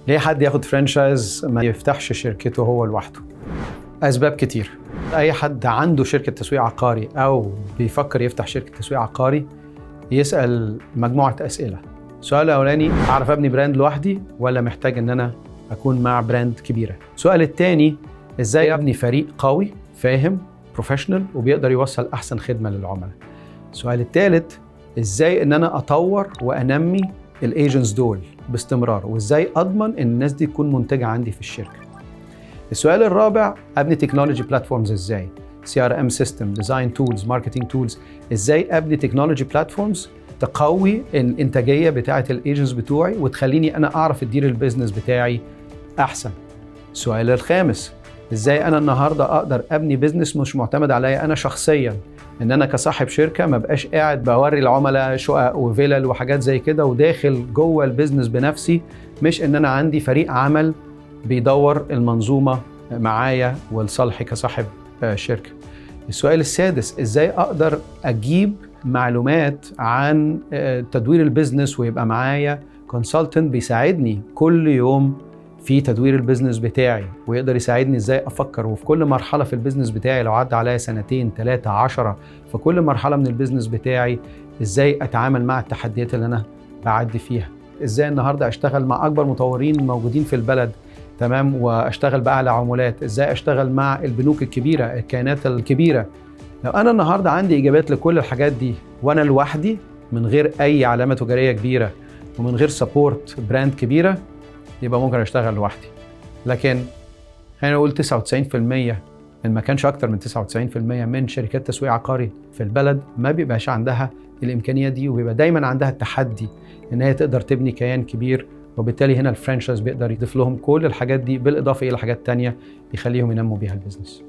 ليه حد ياخد فرانشايز ما يفتحش شركته هو لوحده؟ أسباب كتير. أي حد عنده شركة تسويق عقاري أو بيفكر يفتح شركة تسويق عقاري يسأل مجموعة أسئلة. السؤال الأولاني، أعرف أبني براند لوحدي ولا محتاج إن أنا أكون مع براند كبيرة؟ السؤال الثاني، إزاي أبني فريق قوي فاهم بروفيشنال وبيقدر يوصل أحسن خدمة للعملاء؟ السؤال الثالث، إزاي إن أنا أطور وأنمي الايجنتس دول باستمرار، وإزاي أضمن إن الناس دي تكون منتجة عندي في الشركة؟ السؤال الرابع، أبني تكنولوجي بلاتفورمز إزاي؟ CRM سيستم، ديزاين تولز، ماركتينج تولز، إزاي أبني تكنولوجي بلاتفورمز تقوي الإنتاجية بتاعة الايجنتس بتوعي وتخليني أنا أعرف أدير البيزنس بتاعي أحسن. السؤال الخامس، إزاي أنا النهاردة أقدر أبني بيزنس مش معتمد عليا أنا شخصياً، إن أنا كصاحب شركة ما بقاش قاعد بوري العملاء شقق وفلل وحاجات زي كده وداخل جوه البيزنس بنفسي، مش إن أنا عندي فريق عمل بيدور المنظومة معايا ولصالحي كصاحب شركة. السؤال السادس، إزاي أقدر أجيب معلومات عن تدوير البيزنس ويبقى معايا كونسلتنت بيساعدني كل يوم في تدوير البيزنس بتاعي ويقدر يساعدني ازاي افكر، وفي كل مرحله في البيزنس بتاعي لو عدى عليا 2 3 10 في كل مرحله من البيزنس بتاعي ازاي اتعامل مع التحديات اللي انا بعدي فيها، ازاي النهارده اشتغل مع اكبر مطورين موجودين في البلد تمام واشتغل باعلى عمولات، ازاي اشتغل مع البنوك الكبيره الكيانات الكبيره. لو انا النهارده عندي اجابات لكل الحاجات دي وانا لوحدي من غير اي علامه تجاريه كبيره ومن غير سبورت براند كبيره، يبقى ممكن اشتغل لوحدي. لكن خلينا نقول 99% ان ما كانش اكتر من 99% من شركات تسويق عقاري في البلد ما بيبقاش عندها الامكانيه دي، وبيبقى دايما عندها التحدي ان هي تقدر تبني كيان كبير، وبالتالي هنا الفرانشايز بيقدر يضيف لهم كل الحاجات دي بالاضافه الى حاجات تانية يخليهم ينموا بيها البيزنس.